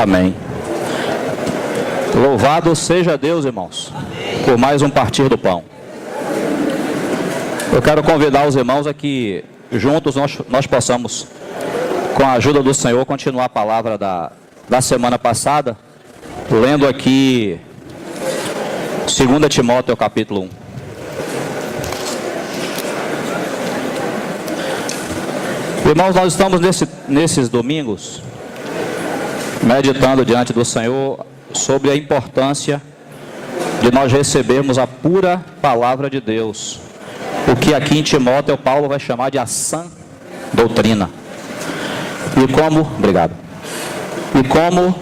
Amém. Louvado seja Deus, irmãos, por mais um partir do pão. Eu quero convidar os irmãos a que juntos nós possamos, com a ajuda do Senhor, continuar a palavra da semana passada, lendo aqui 2 Timóteo capítulo 1. Irmãos, nós estamos nesses domingos meditando diante do Senhor sobre a importância de nós recebermos a pura palavra de Deus, o que aqui em Timóteo Paulo vai chamar de a sã doutrina. E como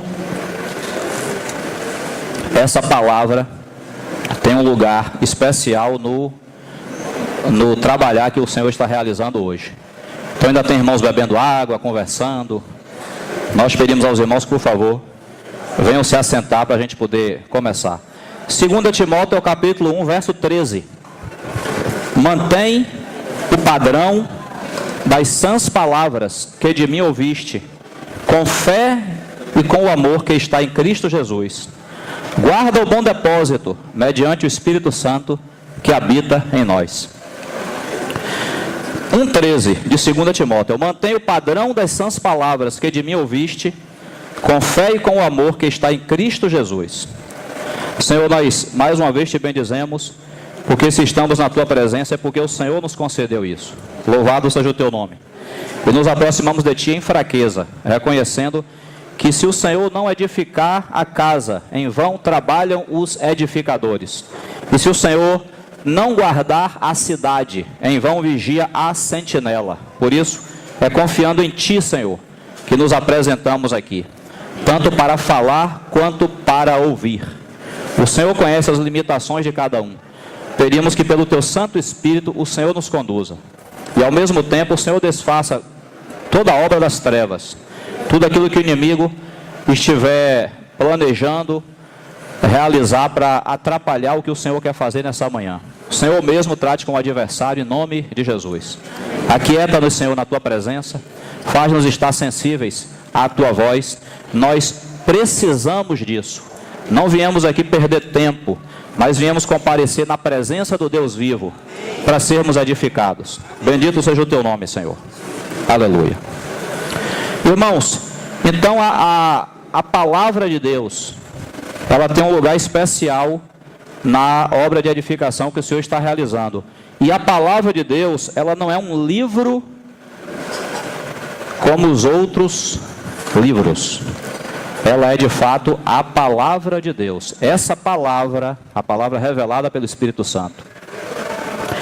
essa palavra tem um lugar especial no trabalhar que o Senhor está realizando hoje. Então ainda tem irmãos bebendo água, conversando. Nós pedimos aos irmãos que, por favor, venham se assentar para a gente poder começar. 2 Timóteo capítulo 1, verso 13. Mantém o padrão das sãs palavras que de mim ouviste, com fé e com o amor que está em Cristo Jesus. Guarda o bom depósito, mediante o Espírito Santo que habita em nós. 1,13 de 2 Timóteo. Mantém o padrão das sãs palavras que de mim ouviste, com fé e com o amor que está em Cristo Jesus. Senhor, nós mais uma vez te bendizemos, porque se estamos na tua presença é porque o Senhor nos concedeu isso. Louvado seja o teu nome. E nos aproximamos de ti em fraqueza, reconhecendo que se o Senhor não edificar a casa, em vão trabalham os edificadores. E se o Senhor não guardar a cidade, em vão vigia a sentinela. Por isso, é confiando em ti, Senhor, que nos apresentamos aqui, tanto para falar quanto para ouvir. O Senhor conhece as limitações de cada um. Pedimos que pelo teu Santo Espírito o Senhor nos conduza. E ao mesmo tempo o Senhor desfaça toda a obra das trevas, tudo aquilo que o inimigo estiver planejando realizar para atrapalhar o que o Senhor quer fazer nessa manhã. O Senhor mesmo trate com o adversário em nome de Jesus. Aquieta-nos, Senhor, na tua presença. Faz-nos estar sensíveis à tua voz. Nós precisamos disso. Não viemos aqui perder tempo, mas viemos comparecer na presença do Deus vivo para sermos edificados. Bendito seja o teu nome, Senhor. Aleluia. Irmãos, então a palavra de Deus, ela tem um lugar especial na obra de edificação que o Senhor está realizando. E a palavra de Deus, ela não é um livro como os outros livros. Ela é de fato a palavra de Deus. Essa palavra, a palavra revelada pelo Espírito Santo,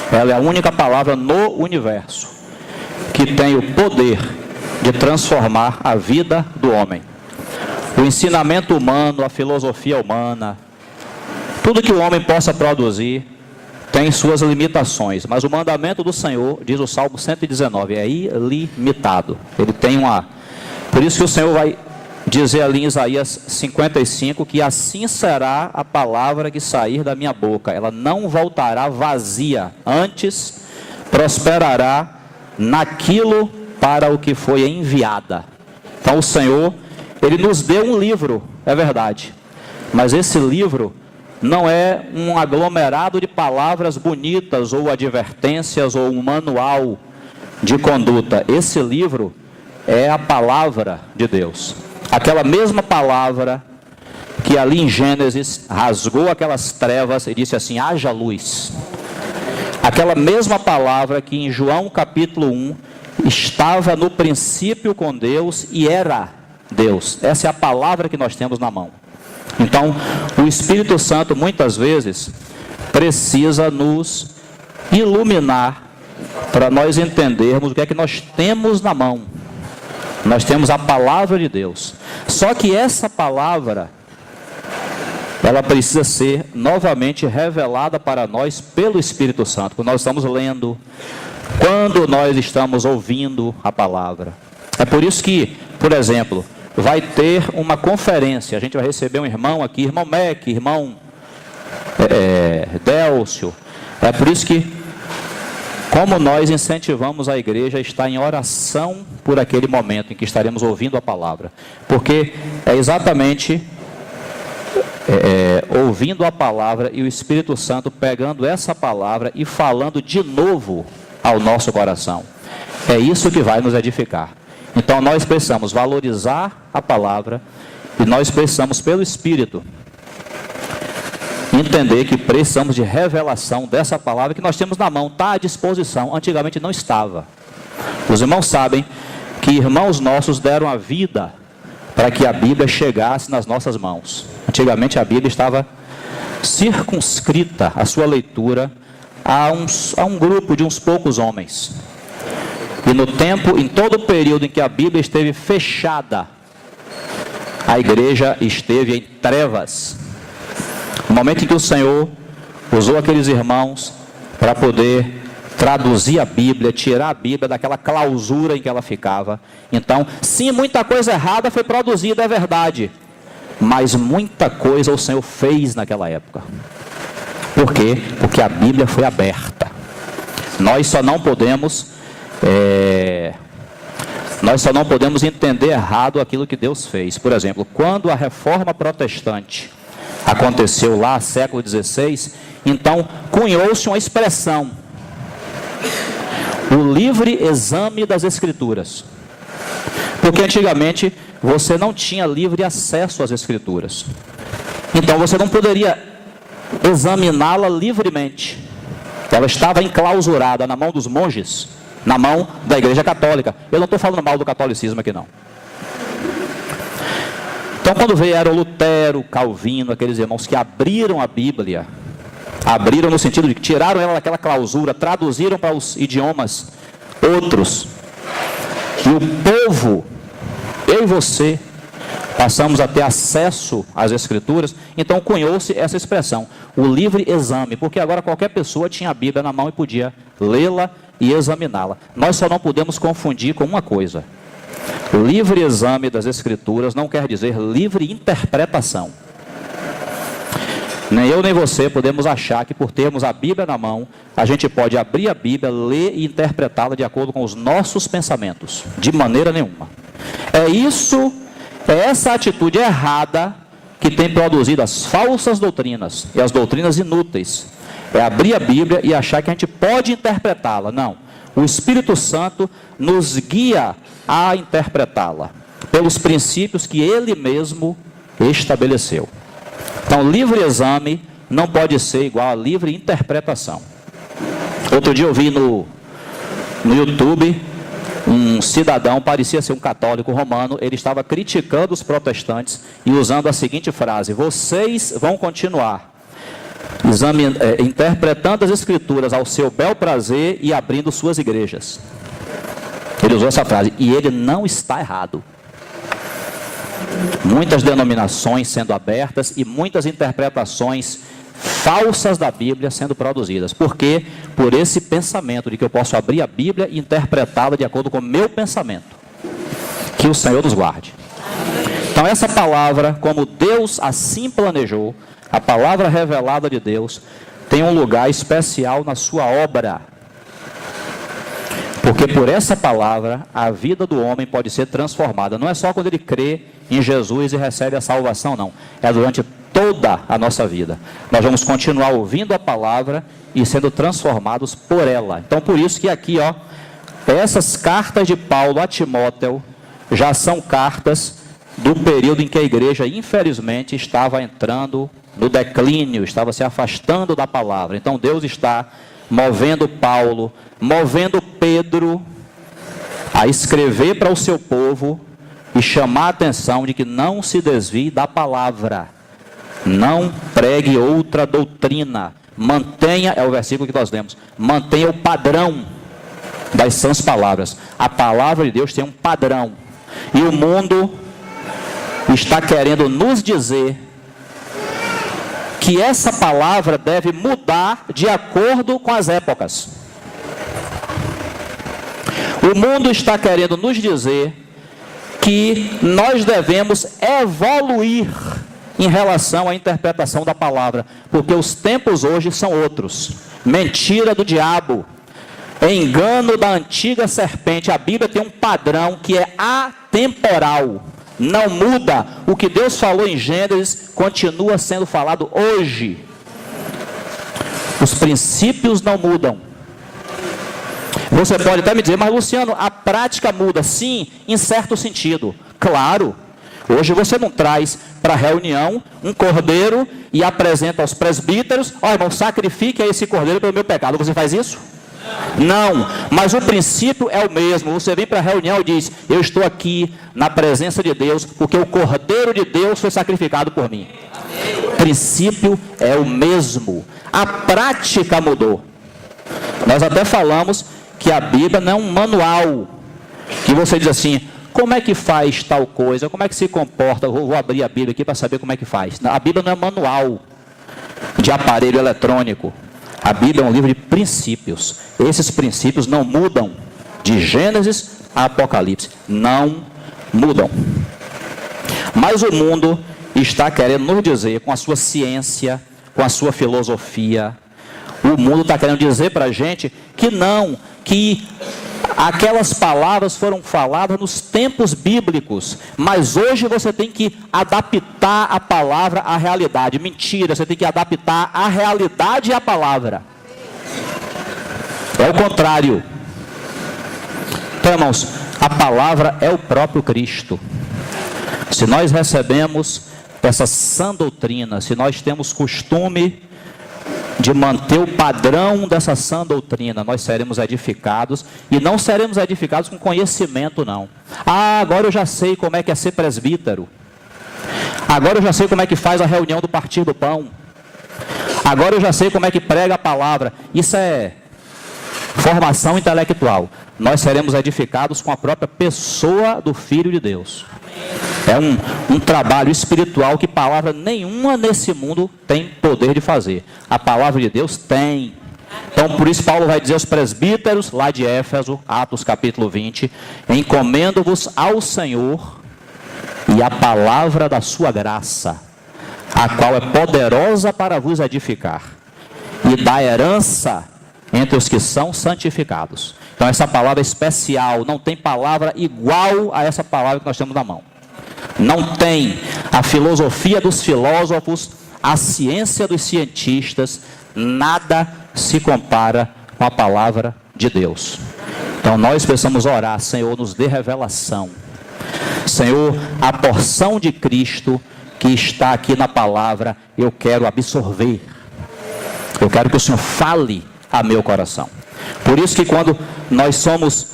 ela é a única palavra no universo que tem o poder de transformar a vida do homem. O ensinamento humano, a filosofia humana, tudo que o homem possa produzir tem suas limitações, mas o mandamento do Senhor, diz o Salmo 119, é ilimitado. Ele tem uma... Por isso que o Senhor vai dizer ali em Isaías 55, que assim será a palavra que sair da minha boca. Ela não voltará vazia, antes prosperará naquilo para o que foi enviada. Então o Senhor, Ele nos deu um livro, é verdade, mas esse livro não é um aglomerado de palavras bonitas, ou advertências, ou um manual de conduta. Esse livro é a palavra de Deus. Aquela mesma palavra que ali em Gênesis rasgou aquelas trevas e disse assim, haja luz. Aquela mesma palavra que em João capítulo 1 estava no princípio com Deus e era Deus. Essa é a palavra que nós temos na mão. Então, o Espírito Santo muitas vezes precisa nos iluminar para nós entendermos o que é que nós temos na mão. Nós temos a palavra de Deus. Só que essa palavra, ela precisa ser novamente revelada para nós pelo Espírito Santo. Quando nós estamos lendo, quando nós estamos ouvindo a palavra. É por isso que, por exemplo, vai ter uma conferência. A gente vai receber um irmão aqui, irmão Mac, irmão Délcio. É por isso que Como nós incentivamos a igreja a estar em oração por aquele momento em que estaremos ouvindo a palavra? Porque é exatamente ouvindo a palavra e o Espírito Santo pegando essa palavra e falando de novo ao nosso coração. É isso que vai nos edificar. Então nós precisamos valorizar a palavra e nós precisamos, pelo Espírito, entender que precisamos de revelação dessa palavra que nós temos na mão, está à disposição. Antigamente não estava. Os irmãos sabem que irmãos nossos deram a vida para que a Bíblia chegasse nas nossas mãos. Antigamente a Bíblia estava circunscrita, a sua leitura, a um grupo de uns poucos homens. E no tempo, em todo o período em que a Bíblia esteve fechada, a igreja esteve em trevas. No momento em que o Senhor usou aqueles irmãos para poder traduzir a Bíblia, tirar a Bíblia daquela clausura em que ela ficava. Então, sim, muita coisa errada foi produzida, é verdade. Mas muita coisa o Senhor fez naquela época. Por quê? Porque a Bíblia foi aberta. Nós só não podemos entender errado aquilo que Deus fez. Por exemplo, quando a reforma protestante aconteceu lá, século XVI, então cunhou-se uma expressão: o livre exame das Escrituras. Porque antigamente você não tinha livre acesso às Escrituras. Então você não poderia examiná-la livremente. Ela estava enclausurada na mão dos monges, na mão da Igreja Católica. Eu não estou falando mal do catolicismo aqui não. Então quando vieram Lutero, Calvino, aqueles irmãos que abriram a Bíblia, abriram no sentido de que tiraram ela daquela clausura, traduziram para os idiomas outros, e o povo, eu e você, passamos a ter acesso às Escrituras. Então cunhou-se essa expressão, o livre exame, porque agora qualquer pessoa tinha a Bíblia na mão e podia lê-la e examiná-la. Nós só não podemos confundir com uma coisa: livre exame das Escrituras não quer dizer livre interpretação. Nem eu nem você podemos achar que por termos a Bíblia na mão, a gente pode abrir a Bíblia, ler e interpretá-la de acordo com os nossos pensamentos. De maneira nenhuma. É essa atitude errada que tem produzido as falsas doutrinas e as doutrinas inúteis. É abrir a Bíblia e achar que a gente pode interpretá-la. Não. O Espírito Santo nos guia a interpretá-la pelos princípios que Ele mesmo estabeleceu. Então, livre exame não pode ser igual a livre interpretação. Outro dia eu vi no YouTube um cidadão, parecia ser um católico romano, ele estava criticando os protestantes e usando a seguinte frase: vocês vão continuar interpretando as Escrituras ao seu bel prazer e abrindo suas igrejas. Ele usou essa frase, e ele não está errado. Muitas denominações sendo abertas e muitas interpretações falsas da Bíblia sendo produzidas. Por quê? Por esse pensamento de que eu posso abrir a Bíblia e interpretá-la de acordo com o meu pensamento. Que o Senhor nos guarde. Então essa palavra, como Deus assim planejou, a palavra revelada de Deus, tem um lugar especial na sua obra. Porque por essa palavra, a vida do homem pode ser transformada. Não é só quando ele crê em Jesus e recebe a salvação, não. É durante toda a nossa vida. Nós vamos continuar ouvindo a palavra e sendo transformados por ela. Então, por isso que aqui, essas cartas de Paulo a Timóteo já são cartas do período em que a igreja, infelizmente, estava entrando no declínio, estava se afastando da palavra. Então, Deus está movendo Paulo, movendo Pedro a escrever para o seu povo e chamar a atenção de que não se desvie da palavra, não pregue outra doutrina, mantenha, é o versículo que nós lemos, mantenha o padrão das sãs palavras. A palavra de Deus tem um padrão, e o mundo está querendo nos dizer que essa palavra deve mudar de acordo com as épocas. O mundo está querendo nos dizer que nós devemos evoluir em relação à interpretação da palavra, porque os tempos hoje são outros. Mentira do diabo. Engano da antiga serpente. A Bíblia tem um padrão que é atemporal. Não muda. O que Deus falou em Gênesis continua sendo falado hoje. Os princípios não mudam. Você pode até me dizer, mas Luciano, a prática muda. Sim, em certo sentido. Claro. Hoje você não traz para a reunião um cordeiro e apresenta aos presbíteros: ó, irmão, sacrifique esse cordeiro pelo meu pecado. Você faz isso? Não, mas o princípio é o mesmo. Você vem para a reunião e diz: eu estou aqui na presença de Deus, porque o Cordeiro de Deus foi sacrificado por mim. O princípio é o mesmo. A prática mudou. Nós até falamos que a Bíblia não é um manual, que você diz assim: como é que faz tal coisa? Como é que se comporta? Eu vou abrir a Bíblia aqui para saber como é que faz. A Bíblia não é manual de aparelho eletrônico. A Bíblia é um livro de princípios. Esses princípios não mudam de Gênesis a Apocalipse. Não mudam. Mas o mundo está querendo nos dizer, com a sua ciência, com a sua filosofia, o mundo está querendo dizer para a gente que não, que aquelas palavras foram faladas nos tempos bíblicos, mas hoje você tem que adaptar a palavra à realidade. Mentira, você tem que adaptar a realidade à palavra. É o contrário. Então, irmãos, a palavra é o próprio Cristo. Se nós recebemos essa sã doutrina, se nós temos costume de manter o padrão dessa sã doutrina, nós seremos edificados, e não seremos edificados com conhecimento, não. Ah, agora eu já sei como é que é ser presbítero. Agora eu já sei como é que faz a reunião do Partir do Pão. Agora eu já sei como é que prega a palavra. Isso é formação intelectual. Nós seremos edificados com a própria pessoa do Filho de Deus. É um trabalho espiritual que palavra nenhuma nesse mundo tem poder de fazer. A palavra de Deus tem. Então, por isso Paulo vai dizer aos presbíteros, lá de Éfeso, Atos capítulo 20, encomendo-vos ao Senhor e a palavra da sua graça, a qual é poderosa para vos edificar, e da herança entre os que são santificados. Então, essa palavra é especial, não tem palavra igual a essa palavra que nós temos na mão. Não tem. A filosofia dos filósofos, a ciência dos cientistas, nada se compara com a palavra de Deus. Então nós precisamos orar: Senhor, nos dê revelação. Senhor, a porção de Cristo que está aqui na palavra, eu quero absorver. Eu quero que o Senhor fale a meu coração. Por isso que quando nós somos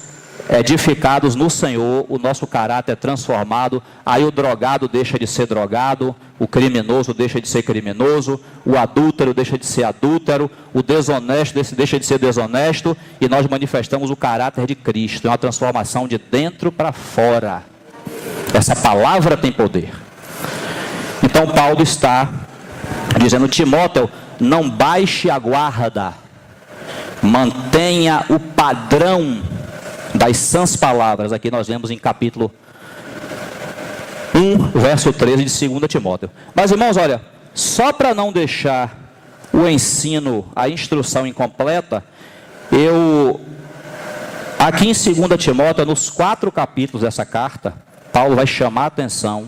edificados no Senhor, o nosso caráter é transformado. Aí o drogado deixa de ser drogado, o criminoso deixa de ser criminoso, o adúltero deixa de ser adúltero, o desonesto deixa de ser desonesto, e nós manifestamos o caráter de Cristo. É uma transformação de dentro para fora. Essa palavra tem poder. Então Paulo está dizendo: Timóteo, não baixe a guarda, mantenha o padrão das sãs palavras. Aqui nós lemos em capítulo 1, verso 13 de 2 Timóteo. Mas, irmãos, olha, só para não deixar o ensino, a instrução incompleta, aqui em 2 Timóteo, nos 4 capítulos dessa carta, Paulo vai chamar a atenção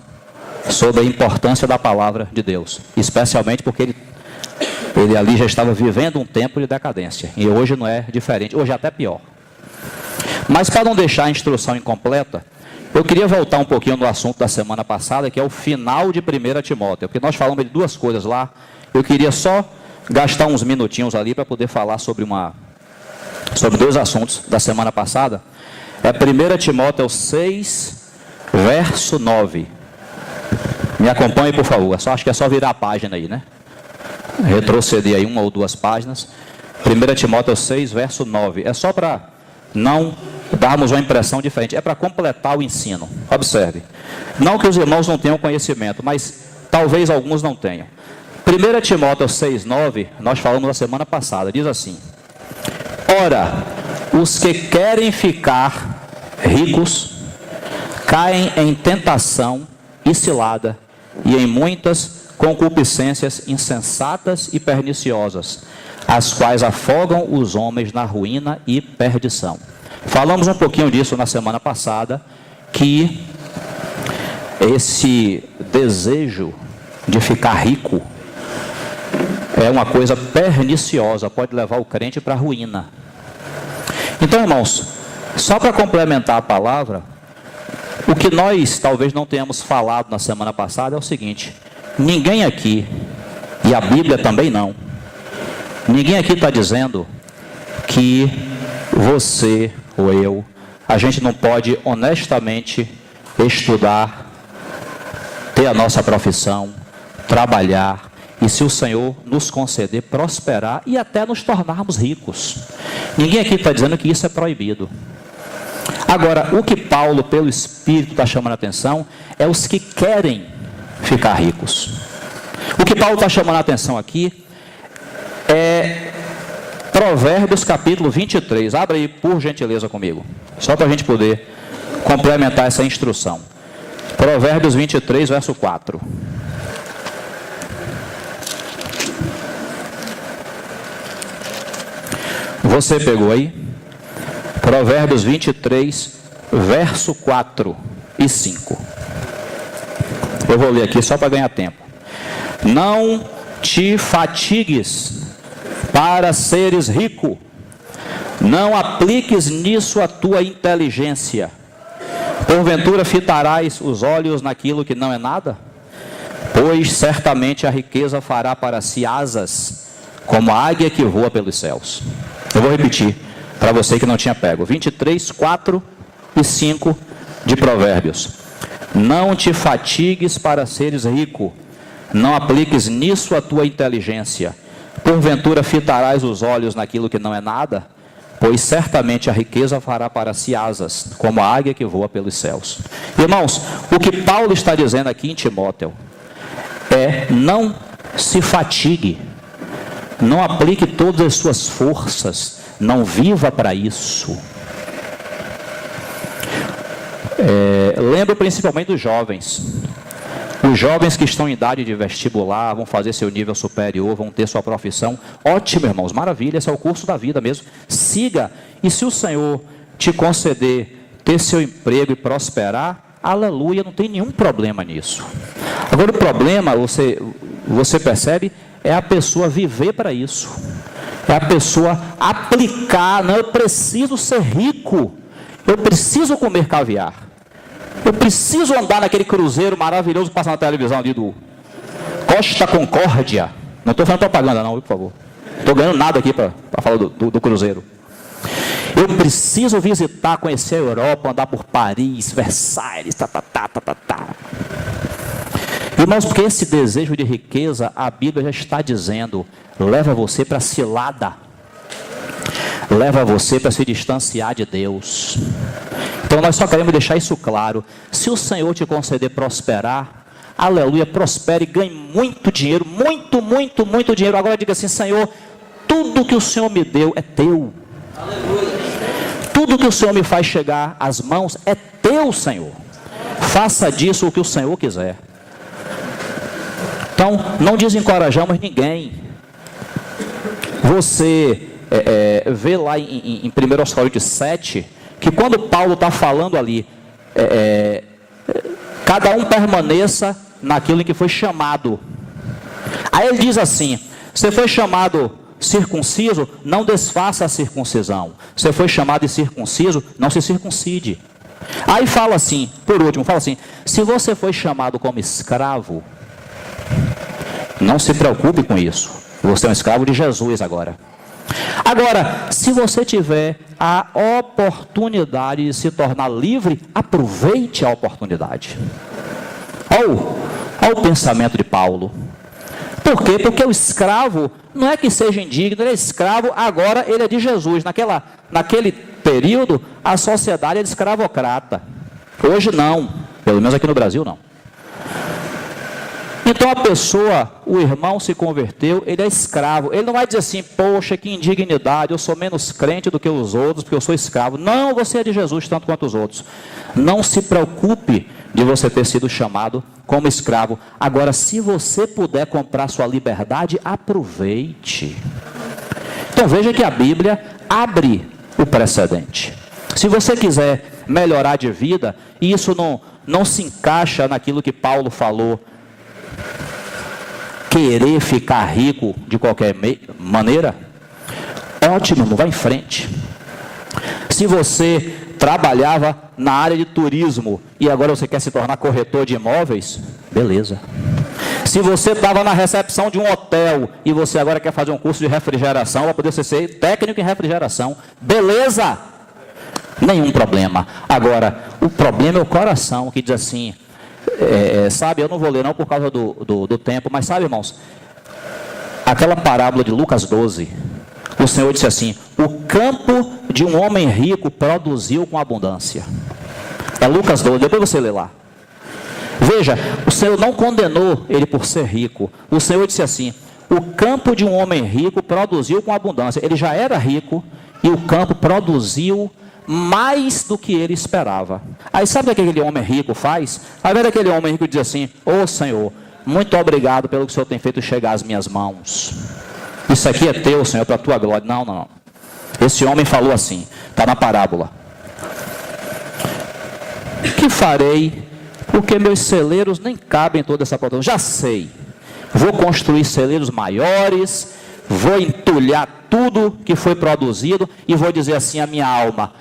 sobre a importância da palavra de Deus, especialmente porque ele ali já estava vivendo um tempo de decadência, e hoje não é diferente, hoje é até pior. Mas para não deixar a instrução incompleta, eu queria voltar um pouquinho no assunto da semana passada, que é o final de 1 Timóteo, porque nós falamos de 2 coisas lá. Eu queria só gastar uns minutinhos ali para poder falar sobre 2 assuntos da semana passada. É 1 Timóteo 6, verso 9. Me acompanhe, por favor. Acho que é só virar a página aí, né? Retroceder aí 1 ou 2 páginas. 1 Timóteo 6, verso 9. É só para não darmos uma impressão diferente. É para completar o ensino. Observe. Não que os irmãos não tenham conhecimento, mas talvez alguns não tenham. 1 Timóteo 6, 9, nós falamos na semana passada. Diz assim: ora, os que querem ficar ricos caem em tentação e cilada, e em muitas concupiscências insensatas e perniciosas, as quais afogam os homens na ruína e perdição. Falamos um pouquinho disso na semana passada, que esse desejo de ficar rico é uma coisa perniciosa, pode levar o crente para a ruína. Então, irmãos, só para complementar a palavra, o que nós talvez não tenhamos falado na semana passada é o seguinte: ninguém aqui, e a Bíblia também não, ninguém aqui está dizendo que você ou eu, a gente não pode honestamente estudar, ter a nossa profissão, trabalhar, e se o Senhor nos conceder, prosperar e até nos tornarmos ricos. Ninguém aqui está dizendo que isso é proibido. Agora, o que Paulo, pelo Espírito, está chamando a atenção é os que querem ficar ricos. O que Paulo está chamando a atenção aqui é Provérbios capítulo 23. Abre aí, por gentileza, comigo, só para a gente poder complementar essa instrução. Provérbios 23, verso 4. Você pegou aí? Provérbios 23, verso 4 e 5. Eu vou ler aqui só para ganhar tempo. Não te fatigues para seres rico, não apliques nisso a tua inteligência. Porventura fitarás os olhos naquilo que não é nada? Pois certamente a riqueza fará para si asas, como a águia que voa pelos céus. Eu vou repetir para você que não tinha pego. 23, 4 e 5 de Provérbios. Não te fatigues para seres rico, não apliques nisso a tua inteligência. Porventura fitarás os olhos naquilo que não é nada? Pois certamente a riqueza fará para si asas, como a águia que voa pelos céus. Irmãos, o que Paulo está dizendo aqui em Timóteo é: não se fatigue, não aplique todas as suas forças, não viva para isso. Lembro principalmente dos jovens. Os jovens que estão em idade de vestibular, vão fazer seu nível superior, vão ter sua profissão. Ótimo, irmãos, maravilha, esse é o curso da vida mesmo. Siga, e se o Senhor te conceder ter seu emprego e prosperar, aleluia, não tem nenhum problema nisso. Agora o problema, você percebe, é a pessoa viver para isso. É a pessoa aplicar: não, eu preciso ser rico, eu preciso comer caviar, eu preciso andar naquele cruzeiro maravilhoso que passa na televisão ali do Costa Concórdia. Não estou fazendo propaganda não, por favor. Não estou ganhando nada aqui para falar do cruzeiro. Eu preciso visitar, conhecer a Europa, andar por Paris, Versalhes, Irmãos, porque esse desejo de riqueza, a Bíblia já está dizendo, leva você para a cilada, leva você para se distanciar de Deus. Então nós só queremos deixar isso claro: se o Senhor te conceder prosperar, aleluia, prospere, ganhe muito dinheiro, muito dinheiro. Agora diga assim: Senhor, tudo que o Senhor me deu é teu. Aleluia. Tudo que o Senhor me faz chegar às mãos é teu, Senhor. Faça disso o que o Senhor quiser. Então, não desencorajamos ninguém. Você vê lá em 1 Coríntios 7, que quando Paulo está falando ali, cada um permaneça naquilo em que foi chamado. Aí ele diz assim: você foi chamado circunciso, não desfaça a circuncisão. Você foi chamado de circunciso, não se circuncide. Aí fala assim, por último, fala assim: se você foi chamado como escravo, não se preocupe com isso. Você é um escravo de Jesus agora. Agora, se você tiver a oportunidade de se tornar livre, aproveite a oportunidade. Olha o pensamento de Paulo. Por quê? Porque o escravo não é que seja indigno, ele é escravo, agora ele é de Jesus. Naquele período, a sociedade era escravocrata. Hoje não, pelo menos aqui no Brasil não. Então a pessoa, o irmão se converteu, ele é escravo. Ele não vai dizer assim: poxa, que indignidade, eu sou menos crente do que os outros, porque eu sou escravo. Não, você é de Jesus tanto quanto os outros. Não se preocupe de você ter sido chamado como escravo. Agora, se você puder comprar sua liberdade, aproveite. Então veja que a Bíblia abre o precedente. Se você quiser melhorar de vida, e isso não se encaixa naquilo que Paulo falou, querer ficar rico de qualquer maneira, ótimo, não vai em frente. Se você trabalhava na área de turismo e agora você quer se tornar corretor de imóveis, beleza. Se você estava na recepção de um hotel e você agora quer fazer um curso de refrigeração para poder ser técnico em refrigeração, beleza, nenhum problema. Agora, o problema é o coração que diz assim, sabe, eu não vou ler não por causa do tempo, mas sabe, irmãos, aquela parábola de Lucas 12, o Senhor disse assim: o campo de um homem rico produziu com abundância. É Lucas 12, depois você lê lá. Veja, o Senhor não condenou ele por ser rico. O Senhor disse assim: o campo de um homem rico produziu com abundância. Ele já era rico e o campo produziu mais do que ele esperava. Aí sabe o que aquele homem rico faz? Aí vem aquele homem rico e diz assim: ô Senhor, muito obrigado pelo que o Senhor tem feito chegar às minhas mãos. Isso aqui é teu, Senhor, para a tua glória. Não. Esse homem falou assim, está na parábola: que farei, porque meus celeiros nem cabem toda essa produção. Já sei, vou construir celeiros maiores, vou entulhar tudo que foi produzido e vou dizer assim à minha alma: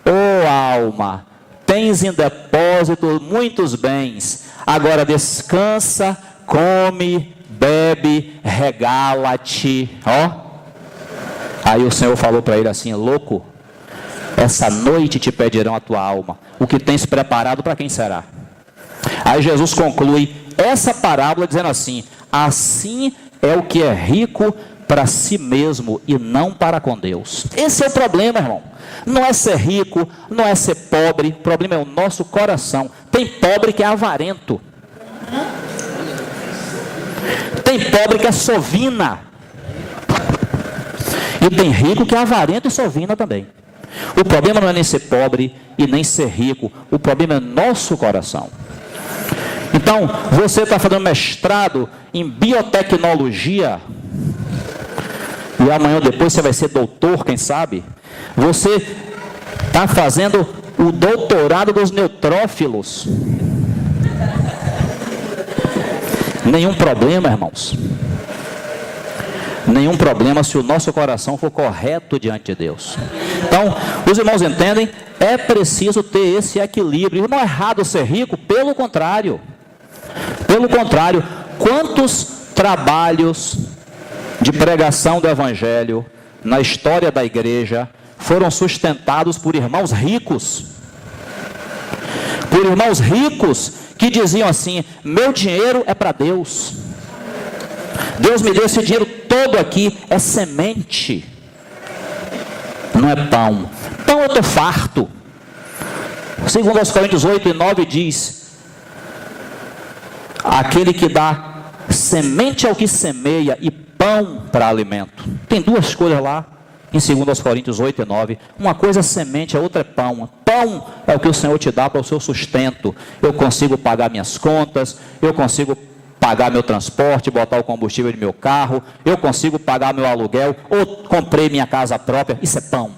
ô alma, tens em depósito muitos bens, agora descansa, come, bebe, regala-te. Ó. Aí o Senhor falou para ele assim: louco, essa noite te pedirão a tua alma. O que tens preparado para quem será? Aí Jesus conclui essa parábola dizendo assim: assim é o que é rico para si mesmo e não para com Deus. Esse é o problema, irmão. Não é ser rico, não é ser pobre, o problema é o nosso coração. Tem pobre que é avarento, tem pobre que é sovina, e tem rico que é avarento e sovina também. O problema não é nem ser pobre e nem ser rico, o problema é nosso coração. Então, você está fazendo mestrado em biotecnologia, e amanhã ou depois você vai ser doutor, quem sabe? Você está fazendo o doutorado dos neutrófilos. Nenhum problema, irmãos. Nenhum problema se o nosso coração for correto diante de Deus. Então, os irmãos entendem, é preciso ter esse equilíbrio. Não é errado ser rico, pelo contrário. Pelo contrário, quantos trabalhos de pregação do Evangelho na história da igreja foram sustentados por irmãos ricos? Por irmãos ricos que diziam assim: meu dinheiro é para Deus. Deus me deu esse dinheiro todo aqui, é semente, não é pão. Pão eu estou farto. Segundo aos Coríntios 8:9 diz: aquele que dá semente ao que semeia e pão para alimento. Tem duas coisas lá em 2 Coríntios 8:9. Uma coisa é semente, a outra é pão. Pão é o que o Senhor te dá para o seu sustento. Eu consigo pagar minhas contas, eu consigo pagar meu transporte, botar o combustível de meu carro, eu consigo pagar meu aluguel, ou comprei minha casa própria. Isso é pão.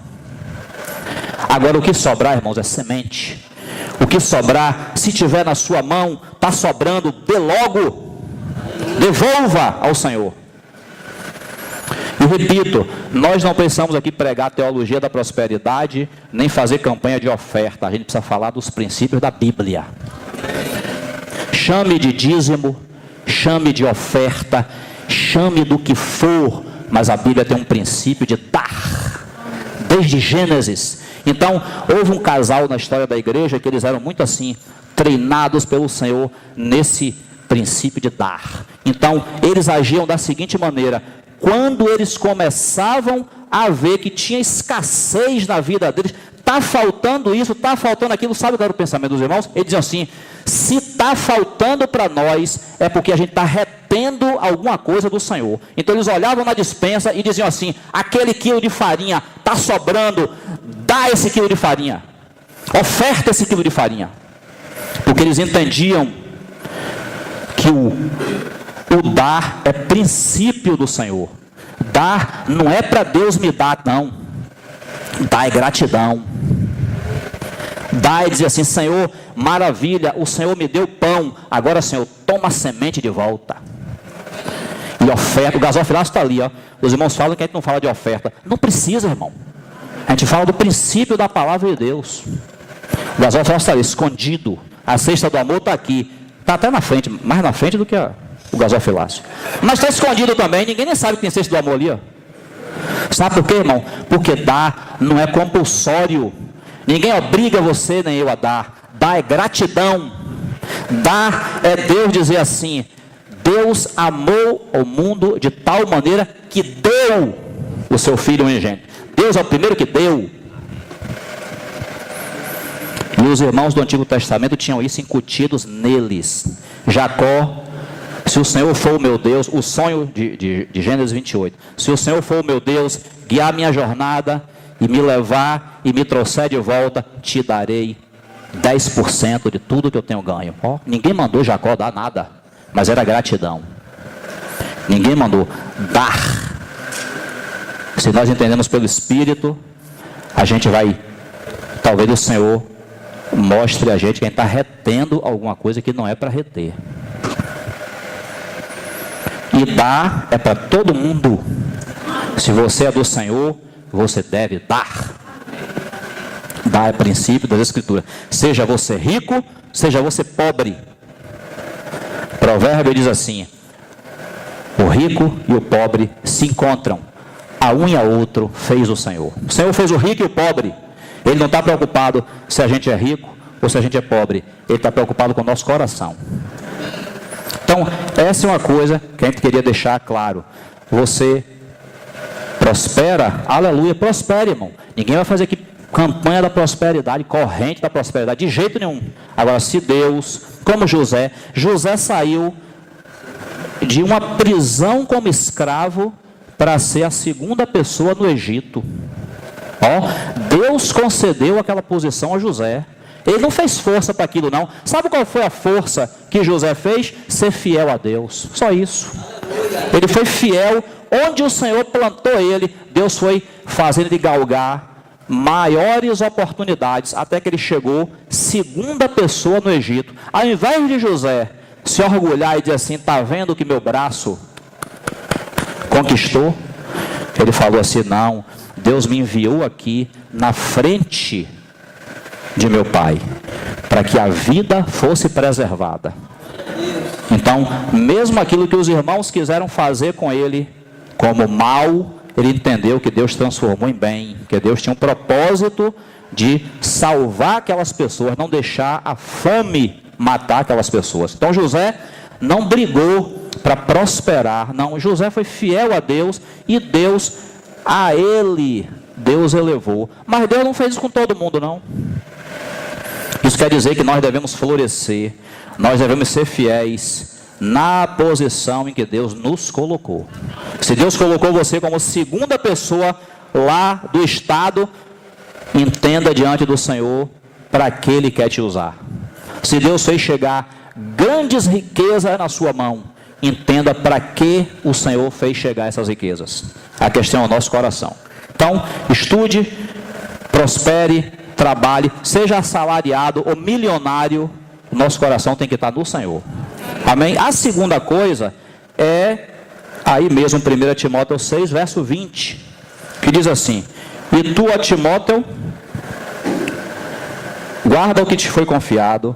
Agora o que sobrar, irmãos, é semente. O que sobrar, se tiver na sua mão, está sobrando, dê logo, devolva ao Senhor. E repito, nós não precisamos aqui pregar a teologia da prosperidade, nem fazer campanha de oferta. A gente precisa falar dos princípios da Bíblia. Chame de dízimo, chame de oferta, chame do que for, mas a Bíblia tem um princípio de dar, desde Gênesis. Então, houve um casal na história da igreja que eles eram muito assim, treinados pelo Senhor nesse princípio de dar. Então, eles agiam da seguinte maneira: quando eles começavam a ver que tinha escassez na vida deles, está faltando isso, está faltando aquilo, sabe qual era o pensamento dos irmãos? Eles diziam assim: se está faltando para nós, é porque a gente está retendo alguma coisa do Senhor. Então eles olhavam na despensa e diziam assim: aquele quilo de farinha está sobrando, dá esse quilo de farinha, oferta esse quilo de farinha. Porque eles entendiam que o dar é princípio do Senhor. Dar não é para Deus me dar, não. Dar é gratidão. Dar é dizer assim: Senhor, maravilha, o Senhor me deu pão, agora, Senhor, toma a semente de volta. E oferta, o gasofilácio está ali, ó. Os irmãos falam que a gente não fala de oferta. Não precisa, irmão. A gente fala do princípio da palavra de Deus. O gasofilácio está ali, escondido. A cesta do amor está aqui. Está até na frente, mais na frente do que o gasofilácio. Mas está escondido também, ninguém nem sabe que tem cesta do amor ali, ó. Sabe por quê, irmão? Porque dar não é compulsório. Ninguém obriga você nem eu a dar. Dar é gratidão. Dar é Deus dizer assim: Deus amou o mundo de tal maneira que deu o seu Filho unigênito. Deus é o primeiro que deu. E os irmãos do Antigo Testamento tinham isso incutidos neles. Jacó: se o Senhor for o meu Deus, o sonho de Gênesis 28, se o Senhor for o meu Deus, guiar minha jornada e me levar e me trouxer de volta, te darei 10% de tudo que eu tenho ganho. Oh, ninguém mandou Jacó dar nada, mas era gratidão. Ninguém mandou dar. Se nós entendemos pelo Espírito, a gente vai, talvez o Senhor mostre a gente que a gente está retendo alguma coisa que não é para reter. E dar é para todo mundo. Se você é do Senhor, você deve dar. Dar é princípio das Escrituras. Seja você rico, seja você pobre. Provérbio diz assim: o rico e o pobre se encontram, a um e a outro fez o Senhor. O Senhor fez o rico e o pobre. Ele não está preocupado se a gente é rico ou se a gente é pobre. Ele está preocupado com o nosso coração. Então, essa é uma coisa que a gente queria deixar claro. Você prospera, aleluia, prospere, irmão. Ninguém vai fazer aqui campanha da prosperidade, corrente da prosperidade, de jeito nenhum. Agora, se Deus, como José saiu de uma prisão como escravo para ser a segunda pessoa no Egito. Ó, Deus concedeu aquela posição a José. Ele não fez força para aquilo, não. Sabe qual foi a força que José fez? Ser fiel a Deus. Só isso. Ele foi fiel. Onde o Senhor plantou ele, Deus foi fazendo ele galgar maiores oportunidades, até que ele chegou segunda pessoa no Egito. Ao invés de José se orgulhar e dizer assim: está vendo que meu braço conquistou? Ele falou assim: não, Deus me enviou aqui na frente de meu pai, para que a vida fosse preservada. Então, mesmo aquilo que os irmãos quiseram fazer com ele como mal, ele entendeu que Deus transformou em bem, que Deus tinha um propósito de salvar aquelas pessoas, não deixar a fome matar aquelas pessoas. Então José não brigou para prosperar, não. José foi fiel a Deus e Deus elevou. Mas Deus não fez isso com todo mundo, não. Isso quer dizer que nós devemos florescer, nós devemos ser fiéis na posição em que Deus nos colocou. Se Deus colocou você como segunda pessoa lá do estado, entenda diante do Senhor para que Ele quer te usar. Se Deus fez chegar grandes riquezas na sua mão, entenda para que o Senhor fez chegar essas riquezas. A questão é o nosso coração. Então, estude, prospere, trabalhe, seja assalariado ou milionário, o nosso coração tem que estar no Senhor. Amém? A segunda coisa é aí mesmo, 1 Timóteo 6, verso 20, que diz assim: e tu, ó Timóteo, guarda o que te foi confiado,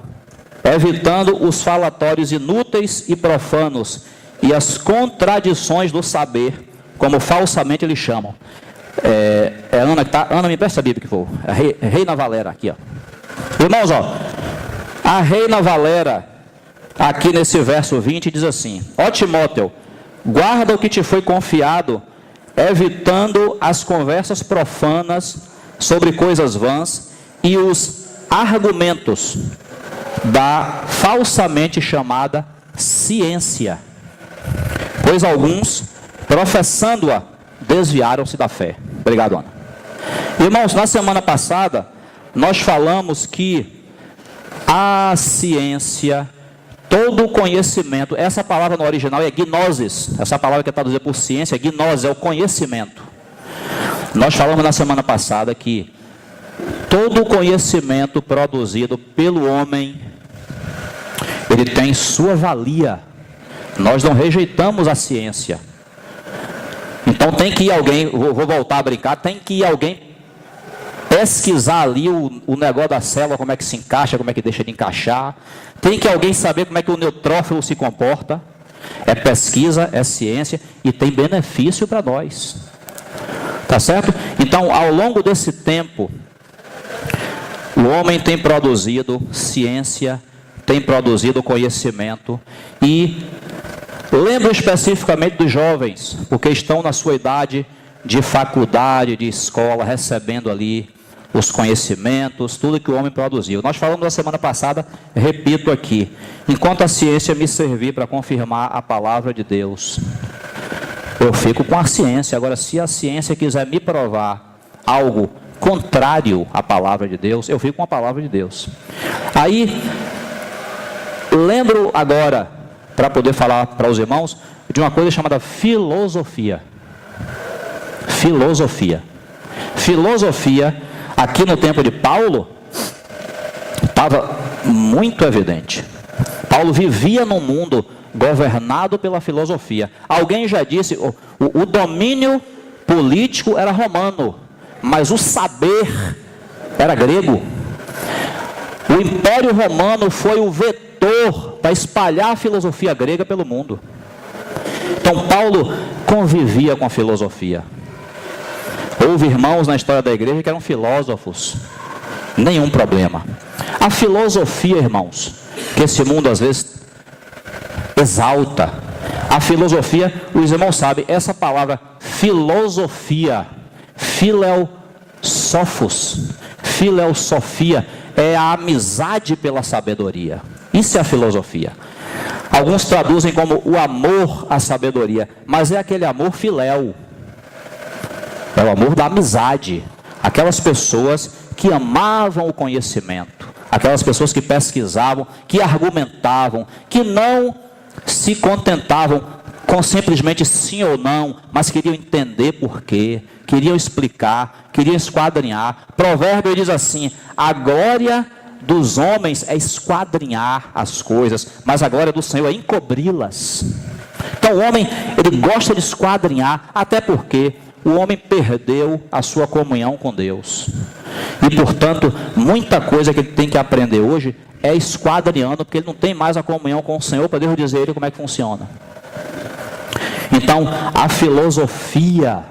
evitando os falatórios inúteis e profanos e as contradições do saber, como falsamente eles chamam. Ana que tá. Ana, me presta a Bíblia, que for. Reina Valera, aqui, ó. Irmãos, ó, a Reina Valera, aqui nesse verso 20, diz assim: ó Timóteo, guarda o que te foi confiado, evitando as conversas profanas sobre coisas vãs e os argumentos da falsamente chamada ciência, pois alguns, professando-a, desviaram-se da fé. Obrigado, Ana. Irmãos, na semana passada nós falamos que a ciência Todo conhecimento, essa palavra no original é gnosis, essa palavra que é traduzida por ciência, gnosis, é o conhecimento. Nós falamos na semana passada que todo conhecimento produzido pelo homem, ele tem sua valia. Nós não rejeitamos a ciência. Então tem que ir alguém, vou voltar a brincar, tem que ir alguém pesquisar ali o negócio da célula, como é que se encaixa, como é que deixa de encaixar. Tem que alguém saber como é que o neutrófilo se comporta. É pesquisa, é ciência e tem benefício para nós. Tá certo? Então, ao longo desse tempo, o homem tem produzido ciência, tem produzido conhecimento. E lembro especificamente dos jovens, porque estão na sua idade de faculdade, de escola, recebendo ali os conhecimentos, tudo que o homem produziu. Nós falamos na semana passada, repito aqui, enquanto a ciência me servir para confirmar a palavra de Deus, eu fico com a ciência. Agora, se a ciência quiser me provar algo contrário à palavra de Deus, eu fico com a palavra de Deus. Aí, lembro agora, para poder falar para os irmãos, de uma coisa chamada filosofia. Filosofia. Filosofia, aqui no tempo de Paulo, estava muito evidente. Paulo vivia num mundo governado pela filosofia. Alguém já disse, o domínio político era romano, mas o saber era grego. O Império Romano foi o vetor para espalhar a filosofia grega pelo mundo. Então Paulo convivia com a filosofia. Houve irmãos na história da igreja que eram filósofos. Nenhum problema. A filosofia, irmãos, que esse mundo às vezes exalta. A filosofia, os irmãos sabem, essa palavra filosofia, filosofia, é a amizade pela sabedoria. Isso é a filosofia. Alguns traduzem como o amor à sabedoria, mas é aquele amor filéu. É o amor da amizade. Aquelas pessoas que amavam o conhecimento, aquelas pessoas que pesquisavam, que argumentavam, que não se contentavam com simplesmente sim ou não, mas queriam entender por quê, queriam explicar, queriam esquadrinhar. Provérbio diz assim: a glória dos homens é esquadrinhar as coisas, mas a glória do Senhor é encobri-las. Então o homem, ele gosta de esquadrinhar, até porque o homem perdeu a sua comunhão com Deus. E portanto, muita coisa que ele tem que aprender hoje é esquadrinhando, porque ele não tem mais a comunhão com o Senhor para Deus dizer a ele como é que funciona. Então, a filosofia,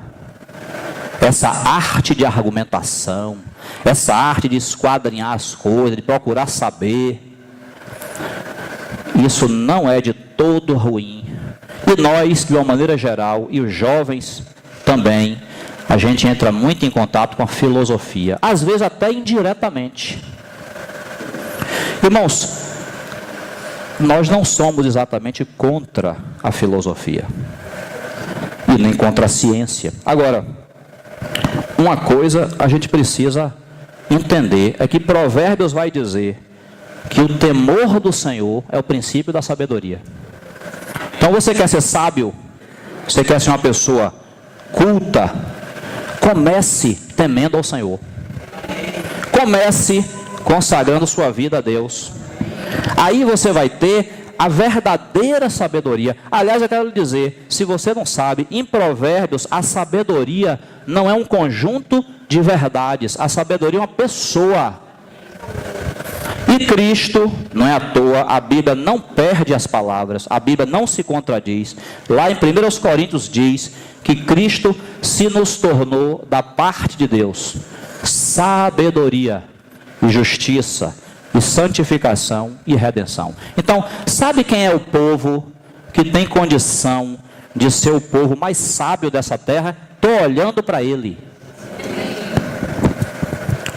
essa arte de argumentação, essa arte de esquadrinhar as coisas, de procurar saber, isso não é de todo ruim. E nós, de uma maneira geral, e os jovens também, a gente entra muito em contato com a filosofia, às vezes até indiretamente. Irmãos, nós não somos exatamente contra a filosofia e nem contra a ciência. Agora, uma coisa a gente precisa entender é que Provérbios vai dizer que o temor do Senhor é o princípio da sabedoria. Então você quer ser sábio, você quer ser uma pessoa culta, comece temendo ao Senhor. Comece consagrando sua vida a Deus. Aí você vai ter a verdadeira sabedoria. Aliás, eu quero lhe dizer, se você não sabe, em Provérbios a sabedoria não é um conjunto de verdades. A sabedoria é uma pessoa. E Cristo, não é à toa, a Bíblia não perde as palavras, a Bíblia não se contradiz. Lá em 1 Coríntios diz que Cristo se nos tornou da parte de Deus sabedoria e justiça e santificação e redenção. Então, sabe quem é o povo que tem condição de ser o povo mais sábio dessa terra? Estou olhando para ele.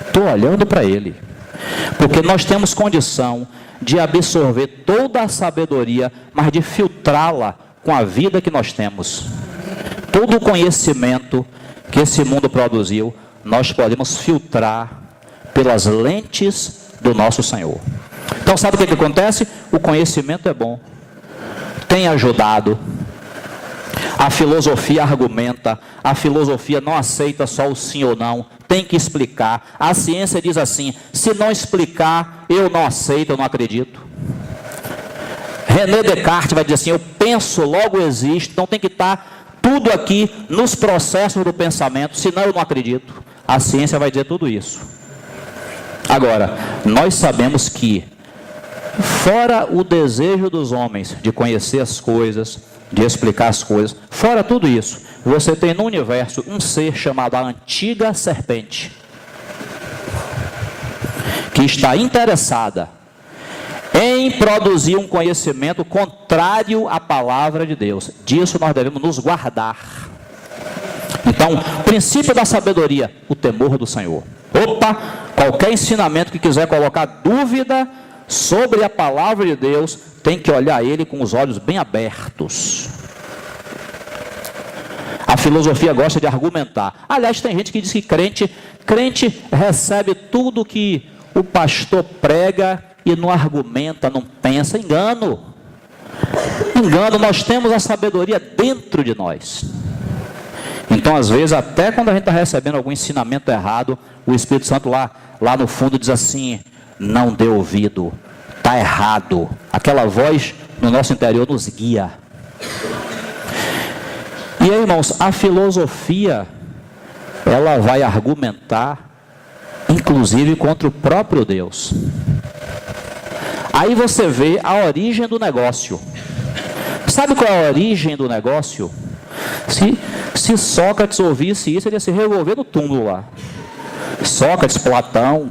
Estou olhando para ele. Porque nós temos condição de absorver toda a sabedoria, mas de filtrá-la com a vida que nós temos. Todo o conhecimento que esse mundo produziu, nós podemos filtrar pelas lentes do nosso Senhor. Então sabe o que acontece? O conhecimento é bom, tem ajudado. A filosofia argumenta, a filosofia não aceita só o sim ou não, tem que explicar. A ciência diz assim: se não explicar, eu não aceito, eu não acredito. René Descartes vai dizer assim: eu penso, logo existo. Então tem que estar tudo aqui nos processos do pensamento, senão eu não acredito. A ciência vai dizer tudo isso. Agora, nós sabemos que, fora o desejo dos homens de conhecer as coisas, de explicar as coisas, fora tudo isso, você tem no universo um ser chamado a antiga serpente, que está interessada em produzir um conhecimento contrário à palavra de Deus. Disso nós devemos nos guardar. Então, princípio da sabedoria, o temor do Senhor. Opa, qualquer ensinamento que quiser colocar dúvida sobre a palavra de Deus, tem que olhar ele com os olhos bem abertos. A filosofia gosta de argumentar. Aliás, tem gente que diz que crente recebe tudo que o pastor prega e não argumenta, não pensa. Engano, nós temos a sabedoria dentro de nós. Então, às vezes, até quando a gente está recebendo algum ensinamento errado, o Espírito Santo lá no fundo diz assim: não dê ouvido, está errado. Aquela voz no nosso interior nos guia. E aí, irmãos, a filosofia, ela vai argumentar, inclusive contra o próprio Deus. Aí você vê a origem do negócio. Sabe qual é a origem do negócio? Se Sócrates ouvisse isso, ele ia se revolver no túmulo lá. Sócrates, Platão.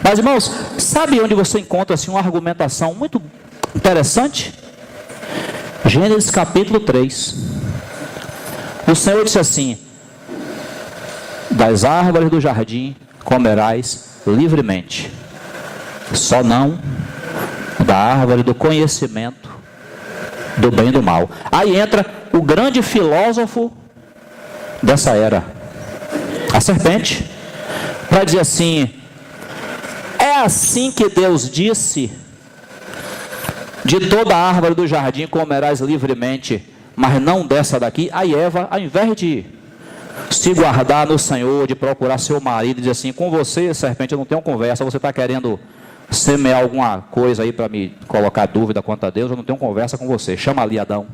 Mas, irmãos, sabe onde você encontra assim, uma argumentação muito interessante? Gênesis capítulo 3. O Senhor disse assim: das árvores do jardim comerás livremente, só não da árvore do conhecimento do bem e do mal. Aí entra o grande filósofo dessa era, a serpente, para dizer assim: é assim que Deus disse, de toda a árvore do jardim comerás livremente, mas não dessa daqui. Aí Eva, ao invés de se guardar no Senhor, de procurar seu marido, diz assim: com você, serpente, eu não tenho conversa, você está querendo semear alguma coisa aí para me colocar dúvida quanto a Deus, eu não tenho conversa com você, chama ali Adão.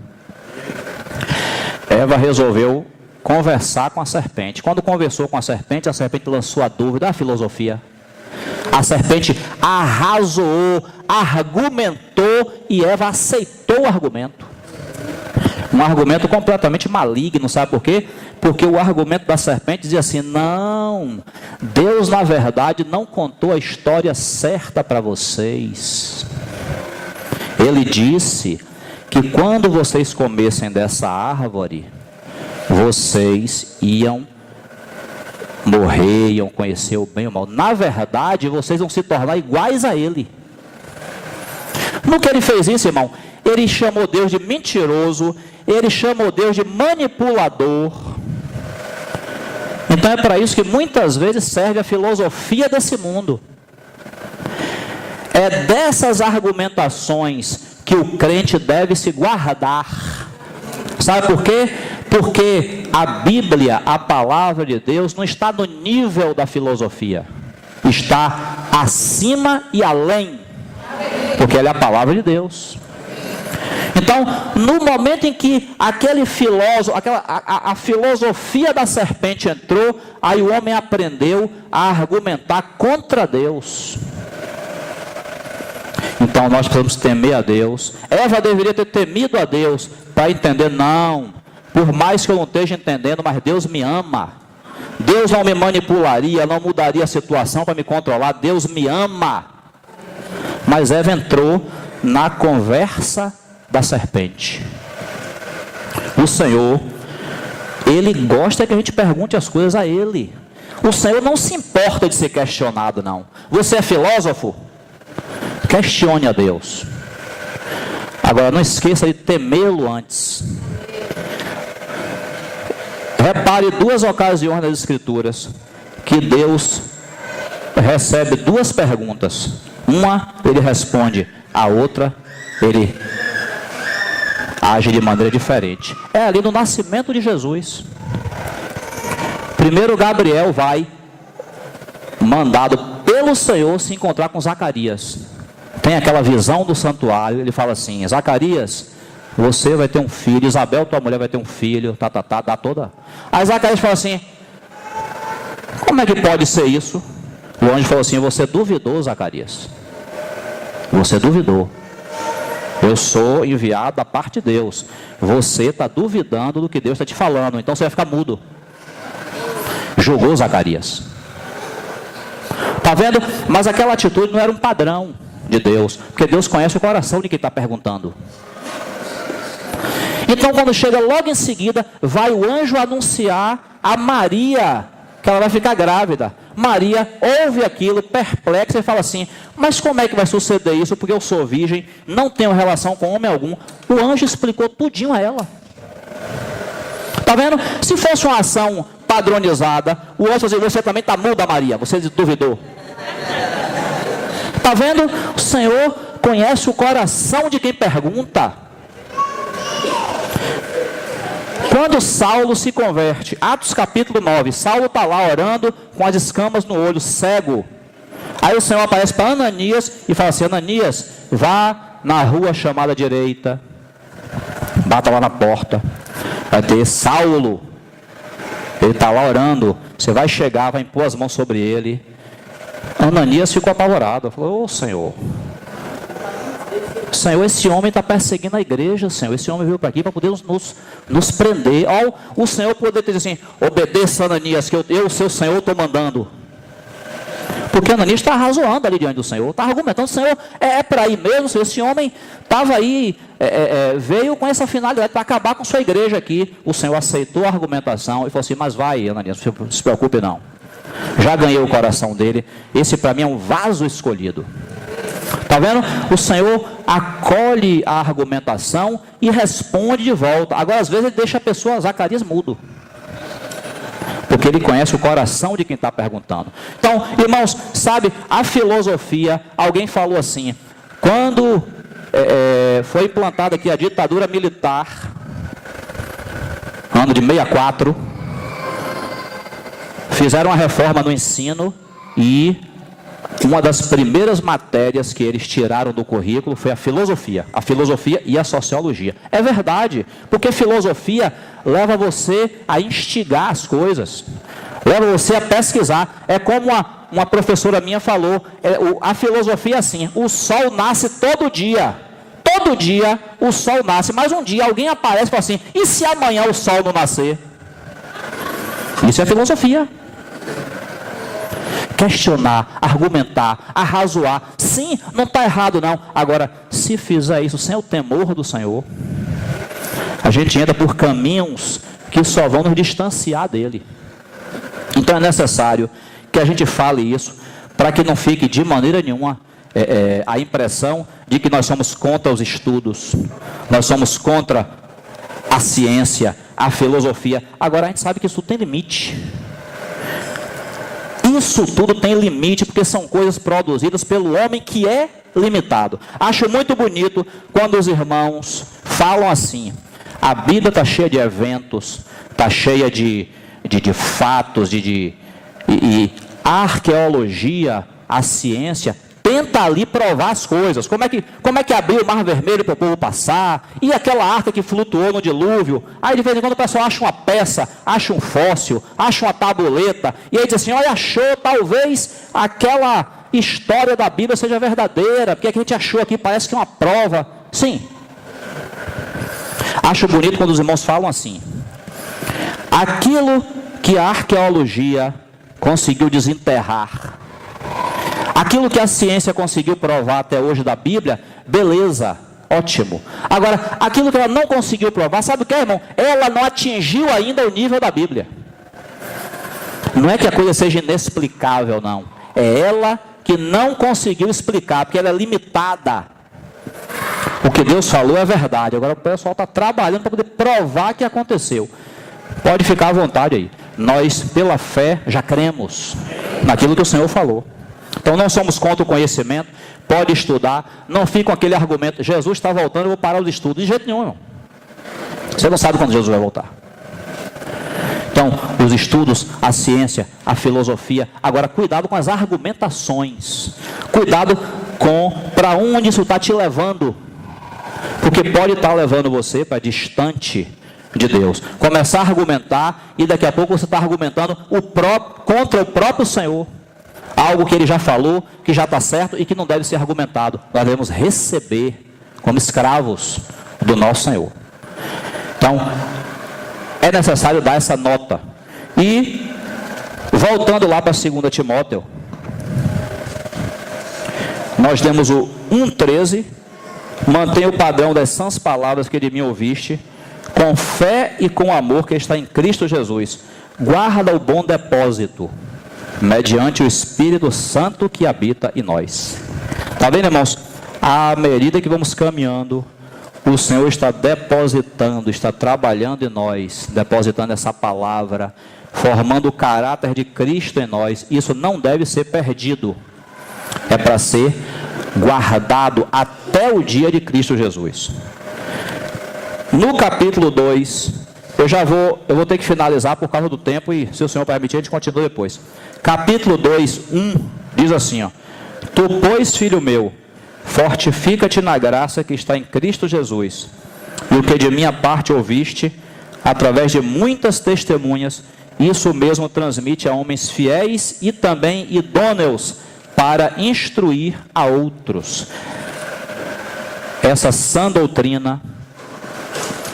Eva resolveu conversar com a serpente. Quando conversou com a serpente lançou a dúvida, a filosofia. A serpente arrazoou, argumentou, e Eva aceitou o argumento. Um argumento completamente maligno, sabe por quê? Porque o argumento da serpente dizia assim: não, Deus na verdade não contou a história certa para vocês. Ele disse que quando vocês comessem dessa árvore, vocês iam morrer, iam conhecer o bem e o mal. Na verdade, vocês vão se tornar iguais a ele. No que ele fez isso, irmão? Ele chamou Deus de mentiroso, ele chamou Deus de manipulador. Então é para isso que muitas vezes serve a filosofia desse mundo. É dessas argumentações que o crente deve se guardar. Sabe por quê? Porque a Bíblia, a palavra de Deus, não está no nível da filosofia. Está acima e além. Porque ela é a palavra de Deus. Então, no momento em que aquele filósofo, a filosofia da serpente entrou, aí o homem aprendeu a argumentar contra Deus. Então nós precisamos temer a Deus. Eva deveria ter temido a Deus para entender: não, por mais que eu não esteja entendendo, mas Deus me ama. Deus não me manipularia, não mudaria a situação para me controlar. Deus me ama. Mas Eva entrou na conversa da serpente. O Senhor, Ele gosta que a gente pergunte as coisas a Ele. O Senhor não se importa de ser questionado, não. Você é filósofo? Questione a Deus. Agora, não esqueça de temê-lo antes. Repare 2 ocasiões nas Escrituras que Deus recebe 2 perguntas. Uma ele responde, a outra ele age de maneira diferente. É ali no nascimento de Jesus. Primeiro Gabriel vai, mandado pelo Senhor, se encontrar com Zacarias. Tem aquela visão do santuário, ele fala assim: Zacarias, você vai ter um filho, Isabel, tua mulher, vai ter um filho, dá toda. Aí Zacarias fala assim: como é que pode ser isso? O anjo falou assim: você duvidou, Zacarias. Você duvidou. Eu sou enviado da parte de Deus. Você está duvidando do que Deus está te falando, então você vai ficar mudo. Julgou Zacarias. Está vendo? Mas aquela atitude não era um padrão de Deus, porque Deus conhece o coração de quem está perguntando. Então, quando chega logo em seguida, vai o anjo anunciar a Maria que ela vai ficar grávida. Maria ouve aquilo, perplexa, e fala assim: mas como é que vai suceder isso? Porque eu sou virgem, não tenho relação com homem algum. O anjo explicou tudinho a ela. Está vendo? Se fosse uma ação padronizada, o anjo dizia: você também está muda, Maria, você duvidou. Está vendo? O Senhor conhece o coração de quem pergunta. Quando Saulo se converte, Atos capítulo 9, Saulo está lá orando com as escamas no olho, cego. Aí o Senhor aparece para Ananias e fala assim: Ananias, vá na rua chamada direita, bata lá na porta, vai ter Saulo, ele está lá orando, você vai chegar, vai impor as mãos sobre ele. Ananias ficou apavorado, falou: ô Senhor, esse homem está perseguindo a igreja, Senhor. Esse homem veio para aqui para poder nos prender. O Senhor poderia ter dito assim: obedeça, Ananias, que eu seu Senhor, estou mandando. Porque Ananias está razoando ali diante do Senhor, está argumentando: Senhor, é para ir mesmo, Senhor. Esse homem estava aí, veio com essa finalidade para acabar com sua igreja aqui. O Senhor aceitou a argumentação e falou assim: mas vai, Ananias, não se preocupe não. Já ganhei o coração dele. Esse para mim é um vaso escolhido. Está vendo? O Senhor acolhe a argumentação e responde de volta. Agora, às vezes, ele deixa a pessoa, Zacarias, mudo. Porque ele conhece o coração de quem está perguntando. Então, irmãos, sabe, a filosofia, alguém falou assim: quando foi implantada aqui a ditadura militar, ano de 64, fizeram uma reforma no ensino e uma das primeiras matérias que eles tiraram do currículo foi a filosofia e a sociologia. É verdade, porque filosofia leva você a instigar as coisas, leva você a pesquisar. É como uma professora minha falou, a filosofia é assim: o sol nasce todo dia o sol nasce, mas um dia alguém aparece e fala assim: e se amanhã o sol não nascer? Isso é filosofia. Questionar, argumentar, arrazoar. Sim, não está errado não. Agora, se fizer isso sem o temor do Senhor, a gente entra por caminhos que só vão nos distanciar dele. Então é necessário que a gente fale isso, para que não fique de maneira nenhuma a impressão de que nós somos contra os estudos, nós somos contra a ciência, a filosofia. Agora a gente sabe que isso tem limite. Isso tudo tem limite, porque são coisas produzidas pelo homem que é limitado. Acho muito bonito quando os irmãos falam assim: a Bíblia está cheia de eventos, está cheia de fatos, e a arqueologia, a ciência, tenta ali provar as coisas. Como é que abriu o Mar Vermelho para o povo passar? E aquela arca que flutuou no dilúvio? Aí de vez em quando o pessoal acha uma peça, acha um fóssil, acha uma tabuleta, e aí diz assim: olha, achou, talvez aquela história da Bíblia seja verdadeira, porque a gente achou aqui, parece que é uma prova. Sim. Acho bonito quando os irmãos falam assim: aquilo que a arqueologia conseguiu desenterrar, aquilo que a ciência conseguiu provar até hoje da Bíblia, beleza, ótimo. Agora, aquilo que ela não conseguiu provar, sabe o que é, irmão? Ela não atingiu ainda o nível da Bíblia. Não é que a coisa seja inexplicável, não. É ela que não conseguiu explicar, porque ela é limitada. O que Deus falou é verdade. Agora o pessoal está trabalhando para poder provar que aconteceu. Pode ficar à vontade aí. Nós, pela fé, já cremos naquilo que o Senhor falou. Então não somos contra o conhecimento, pode estudar, não fica com aquele argumento, Jesus está voltando, eu vou parar os estudos. De jeito nenhum, irmão. Você não sabe quando Jesus vai voltar. Então, os estudos, a ciência, a filosofia. Agora, cuidado com as argumentações. Cuidado com para onde isso está te levando. Porque pode estar levando você para distante de Deus. Começar a argumentar e daqui a pouco você está argumentando contra o próprio Senhor. Algo que Ele já falou, que já está certo e que não deve ser argumentado. Nós devemos receber como escravos do nosso Senhor. Então, é necessário dar essa nota. E, voltando lá para 2 Timóteo, nós temos o 1,13, mantenha o padrão das sãs palavras que de mim ouviste, com fé e com amor que está em Cristo Jesus. Guarda o bom depósito, mediante o Espírito Santo que habita em nós. Está vendo, irmãos? À medida que vamos caminhando, o Senhor está depositando, está trabalhando em nós, depositando essa palavra, formando o caráter de Cristo em nós. Isso não deve ser perdido. É para ser guardado até o dia de Cristo Jesus. No capítulo 2, eu vou ter que finalizar por causa do tempo e, se o Senhor permitir, a gente continua depois. Capítulo 2, 1, diz assim, ó: Tu, pois, filho meu, fortifica-te na graça que está em Cristo Jesus, e o que de minha parte ouviste, através de muitas testemunhas, isso mesmo transmite a homens fiéis e também idôneos para instruir a outros. Essa sã doutrina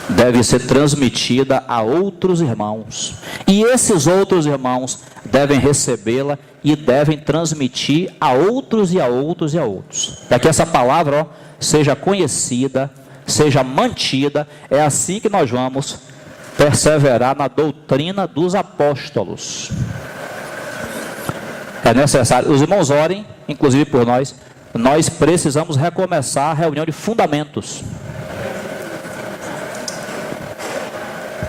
deve ser transmitida a outros irmãos, e esses outros irmãos devem recebê-la e devem transmitir a outros e a outros e a outros, para que essa palavra seja conhecida, seja mantida. É assim que nós vamos perseverar na doutrina dos apóstolos. É necessário, os irmãos orem, inclusive por nós. Nós precisamos recomeçar a reunião de fundamentos.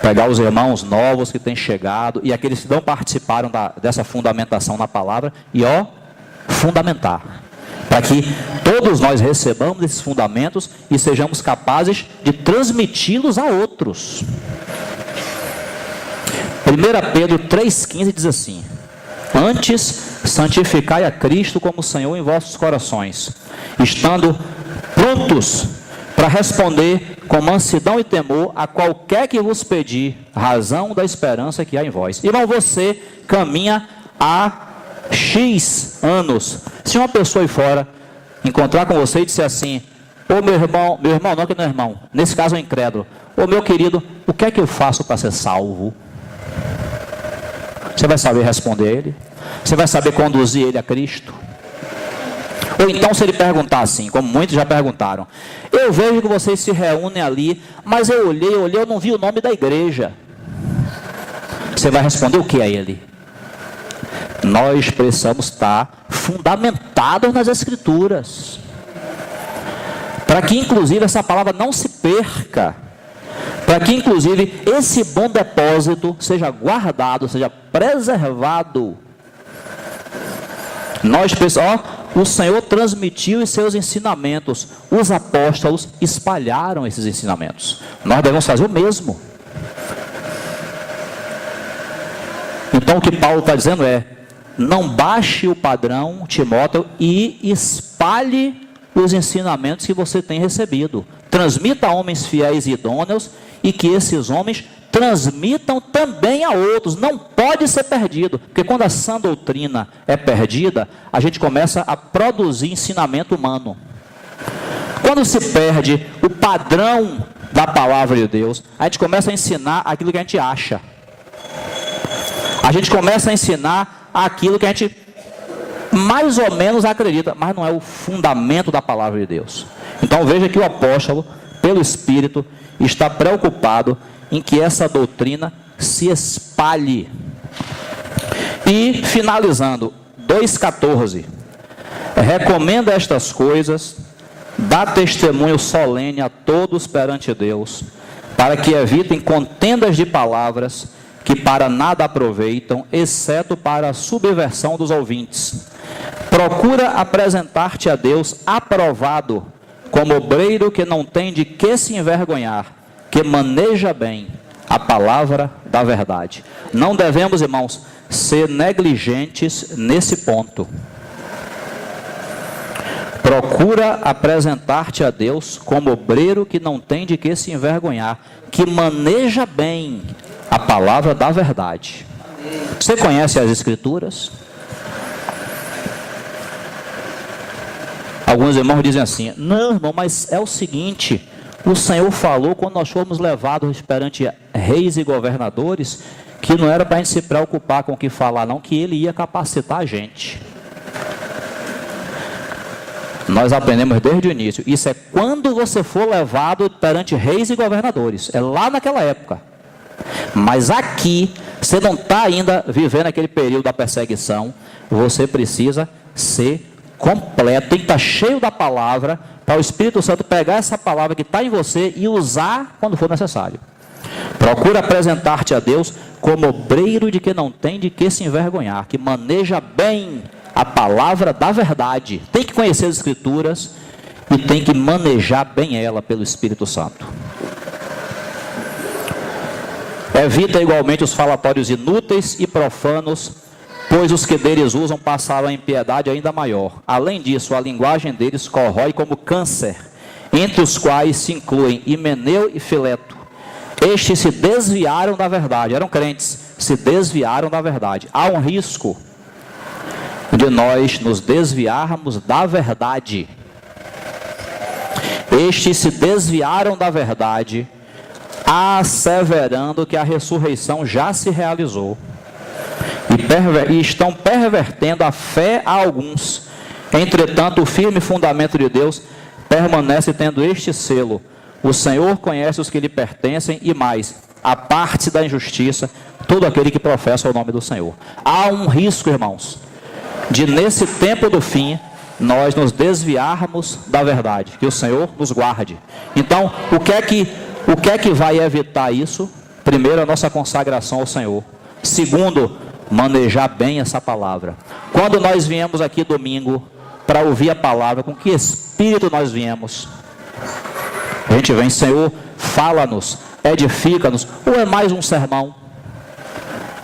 Pegar os irmãos novos que têm chegado e aqueles que não participaram dessa fundamentação na palavra e fundamentar, para que todos nós recebamos esses fundamentos e sejamos capazes de transmiti-los a outros. 1 Pedro 3,15 diz assim: Antes, santificai a Cristo como Senhor em vossos corações, estando prontos para responder com mansidão e temor a qualquer que vos pedir razão da esperança que há em vós. Irmão, você caminha há X anos. Se uma pessoa aí fora encontrar com você e disser assim: ô meu irmão não, que não é irmão, nesse caso é um incrédulo, ô meu querido, o que é que eu faço para ser salvo? Você vai saber responder a ele? Você vai saber conduzir ele a Cristo? Ou então, se ele perguntar assim, como muitos já perguntaram: eu vejo que vocês se reúnem ali, mas eu olhei, eu não vi o nome da igreja. Você vai responder o que a ele? Nós precisamos estar fundamentados nas Escrituras, para que inclusive essa palavra não se perca, para que inclusive esse bom depósito seja guardado, seja preservado. Nós precisamos, o Senhor transmitiu os seus ensinamentos, os apóstolos espalharam esses ensinamentos, nós devemos fazer o mesmo. Então o que Paulo está dizendo é: não baixe o padrão, Timóteo, e espalhe os ensinamentos que você tem recebido. Transmita a homens fiéis e idôneos, e que esses homens transmitam também a outros. Não pode ser perdido, porque quando a sã doutrina é perdida, a gente começa a produzir ensinamento humano. Quando se perde o padrão da palavra de Deus, a gente começa a ensinar aquilo que a gente acha. A gente começa a ensinar aquilo que a gente mais ou menos acredita, mas não é o fundamento da palavra de Deus. Então veja que o apóstolo, pelo Espírito, está preocupado em que essa doutrina se espalhe. E finalizando, 2,14: recomenda estas coisas, dá testemunho solene a todos perante Deus, para que evitem contendas de palavras que para nada aproveitam, exceto para a subversão dos ouvintes. Procura apresentar-te a Deus aprovado, como obreiro que não tem de que se envergonhar, que maneja bem a palavra da verdade. Não devemos, irmãos, ser negligentes nesse ponto. Procura apresentar-te a Deus como obreiro que não tem de que se envergonhar, que maneja bem a palavra da verdade. Você conhece as Escrituras? Alguns irmãos dizem assim: não, irmão, mas é o seguinte, o Senhor falou quando nós fomos levados perante reis e governadores, que não era para a gente se preocupar com o que falar não, que Ele ia capacitar a gente. Nós aprendemos desde o início, isso é quando você for levado perante reis e governadores, é lá naquela época. Mas aqui, você não está ainda vivendo aquele período da perseguição, você precisa ser completo, tem que estar cheio da palavra, para o Espírito Santo pegar essa palavra que está em você e usar quando for necessário. Procura apresentar-te a Deus como obreiro de que não tem de que se envergonhar, que maneja bem a palavra da verdade. Tem que conhecer as Escrituras e tem que manejar bem ela pelo Espírito Santo. Evita igualmente os falatórios inúteis e profanos, pois os que deles usam passaram a impiedade ainda maior. Além disso, a linguagem deles corrói como câncer, entre os quais se incluem Himeneu e Fileto. Estes se desviaram da verdade, eram crentes, se desviaram da verdade. Há um risco de nós nos desviarmos da verdade. Estes se desviaram da verdade, asseverando que a ressurreição já se realizou, e estão pervertendo a fé a alguns. Entretanto, o firme fundamento de Deus permanece tendo este selo: o Senhor conhece os que lhe pertencem, e mais, aparte da injustiça todo aquele que professa o nome do Senhor. Há um risco, irmãos, de nesse tempo do fim nós nos desviarmos da verdade. Que o Senhor nos guarde. Então, o que é que vai evitar isso? Primeiro, a nossa consagração ao Senhor. Segundo, manejar bem essa palavra. Quando nós viemos aqui domingo para ouvir a palavra, com que espírito nós viemos? A gente vem: Senhor, fala-nos, edifica-nos. Ou é mais um sermão,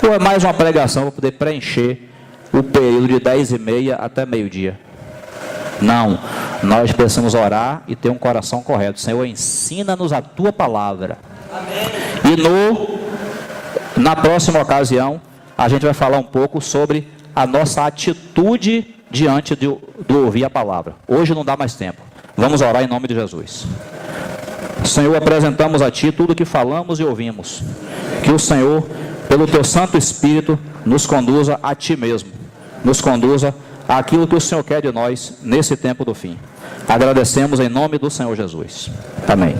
ou é mais uma pregação para poder preencher o período de 10h30 até meio-dia? Não, nós precisamos orar e ter um coração correto. Senhor, ensina-nos a tua palavra. Amém. E na próxima ocasião a gente vai falar um pouco sobre a nossa atitude diante do ouvir a palavra. Hoje não dá mais tempo. Vamos orar em nome de Jesus. Senhor, apresentamos a Ti tudo o que falamos e ouvimos. Que o Senhor, pelo Teu Santo Espírito, nos conduza a Ti mesmo. Nos conduza àquilo que o Senhor quer de nós nesse tempo do fim. Agradecemos em nome do Senhor Jesus. Amém.